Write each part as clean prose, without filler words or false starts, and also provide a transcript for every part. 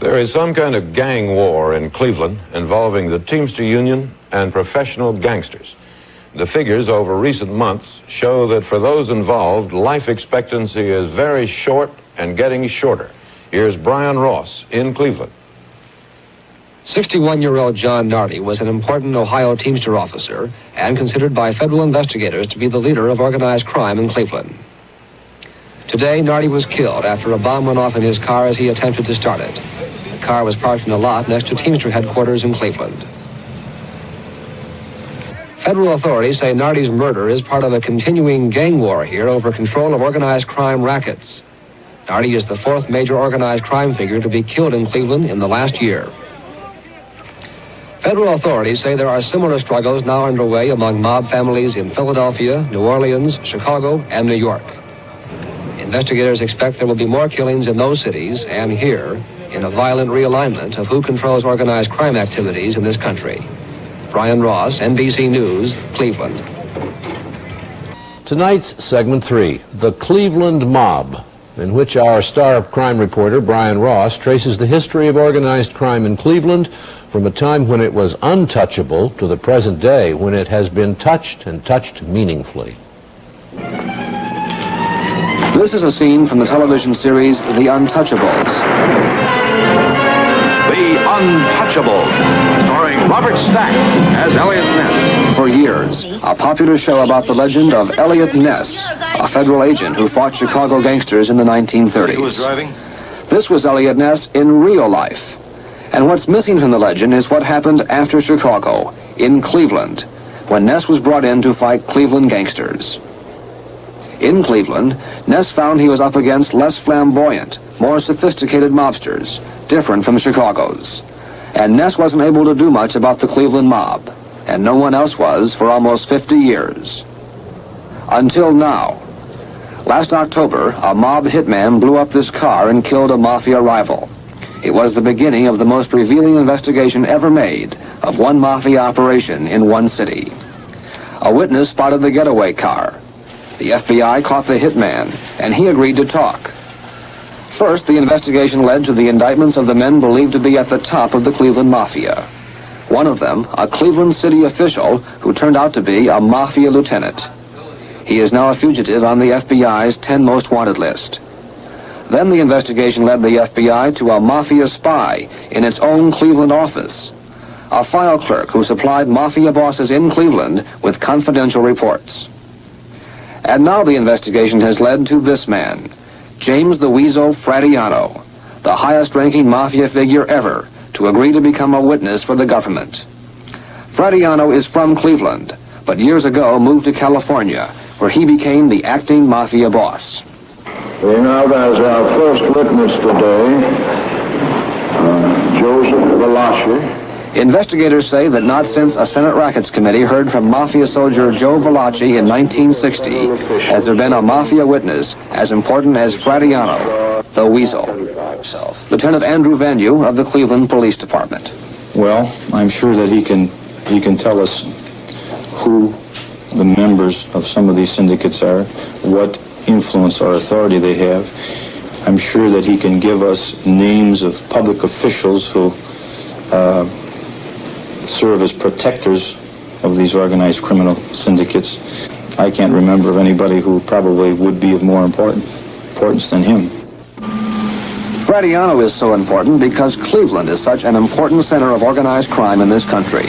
There is some kind of gang war in Cleveland involving the Teamster Union and professional gangsters. The figures over recent months show that for those involved, life expectancy is very short and getting shorter. Here's Brian Ross in Cleveland. 61-year-old John Nardi was an important Ohio Teamster officer and considered by federal investigators to be the leader of organized crime in Cleveland. Today, Nardi was killed after a bomb went off in his car as he attempted to start it. The car was parked in a lot next to Teamster headquarters in Cleveland. Federal authorities say Nardi's murder is part of a continuing gang war here over control of organized crime rackets. Nardi is the fourth major organized crime figure to be killed in Cleveland in the last year. Federal authorities say there are similar struggles now underway among mob families in Philadelphia, New Orleans, Chicago, and New York. Investigators expect there will be more killings in those cities and here in a violent realignment of who controls organized crime activities in this country. Brian Ross, NBC News, Cleveland. Tonight's segment 3, The Cleveland Mob, in which our star crime reporter Brian Ross traces the history of organized crime in Cleveland from a time when it was untouchable to the present day when it has been touched and touched meaningfully. This is a scene from the television series The Untouchables. The Untouchables, starring Robert Stack as Elliot Ness. For years, a popular show about the legend of Elliot Ness, a federal agent who fought Chicago gangsters in the 1930s. Who was driving? This was Elliot Ness in real life. And what's missing from the legend is what happened after Chicago, in Cleveland, when Ness was brought in to fight Cleveland gangsters. In Cleveland, Ness found he was up against less flamboyant, more sophisticated mobsters, different from Chicago's. And Ness wasn't able to do much about the Cleveland mob, and no one else was for almost 50 years. Until now. Last October, a mob hitman blew up this car and killed a Mafia rival. It was the beginning of the most revealing investigation ever made of one Mafia operation in one city. A witness spotted the getaway car. The FBI caught the hitman, and he agreed to talk. First, the investigation led to the indictments of the men believed to be at the top of the Cleveland Mafia. One of them, a Cleveland city official who turned out to be a Mafia lieutenant. He is now a fugitive on the FBI's 10 most wanted list. Then the investigation led the FBI to a Mafia spy in its own Cleveland office, a file clerk who supplied Mafia bosses in Cleveland with confidential reports. And now the investigation has led to this man, James the Weasel Fradiano, the highest-ranking Mafia figure ever to agree to become a witness for the government. Fradiano is from Cleveland, but years ago moved to California, where he became the acting Mafia boss. We have as our first witness today, Joseph Valachi. Investigators say that not since a Senate Rackets Committee heard from Mafia soldier Joe Valachi in 1960 has there been a Mafia witness as important as Fradiano, the Weasel. Lieutenant Andrew Vandew of the Cleveland Police Department. Well, I'm sure that he can tell us who the members of some of these syndicates are, what influence or authority they have. I'm sure that he can give us names of public officials who serve as protectors of these organized criminal syndicates. I can't remember of anybody who probably would be of more importance than him. Fradiano is so important because Cleveland is such an important center of organized crime in this country.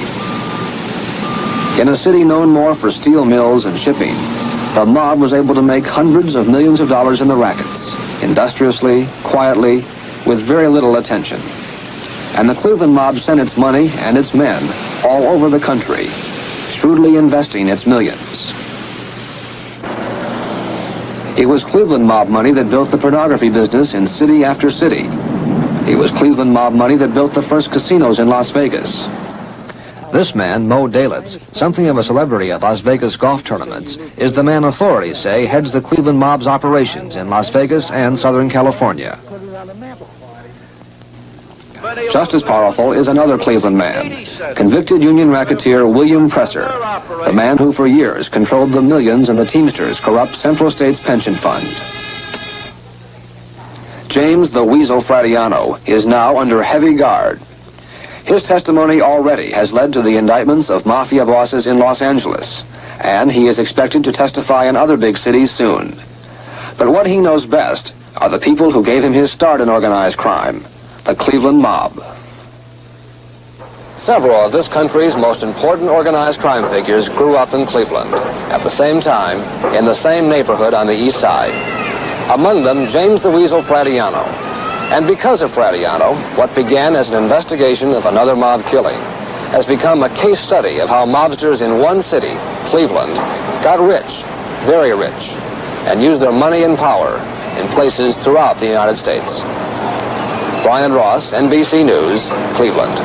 In a city known more for steel mills and shipping, the mob was able to make hundreds of millions of dollars in the rackets, industriously, quietly, with very little attention. And the Cleveland mob sent its money and its men all over the country, shrewdly investing its millions. It was Cleveland mob money that built the pornography business in city after city. It was Cleveland mob money that built the first casinos in Las Vegas. This man, Mo Dalitz, something of a celebrity at Las Vegas golf tournaments, is the man authorities say heads the Cleveland mob's operations in Las Vegas and Southern California. Just as powerful is another Cleveland man, convicted union racketeer William Presser, the man who for years controlled the millions in the Teamsters' corrupt Central States pension fund. James the Weasel Fradiano is now under heavy guard. His testimony already has led to the indictments of mafia bosses in Los Angeles, and he is expected to testify in other big cities soon. But what he knows best are the people who gave him his start in organized crime, the Cleveland mob. Several of this country's most important organized crime figures grew up in Cleveland, at the same time, in the same neighborhood on the east side. Among them, James the Weasel Fradiano. And because of Fradiano, what began as an investigation of another mob killing has become a case study of how mobsters in one city, Cleveland, got rich, very rich, and used their money and power in places throughout the United States. Brian Ross, NBC News, Cleveland.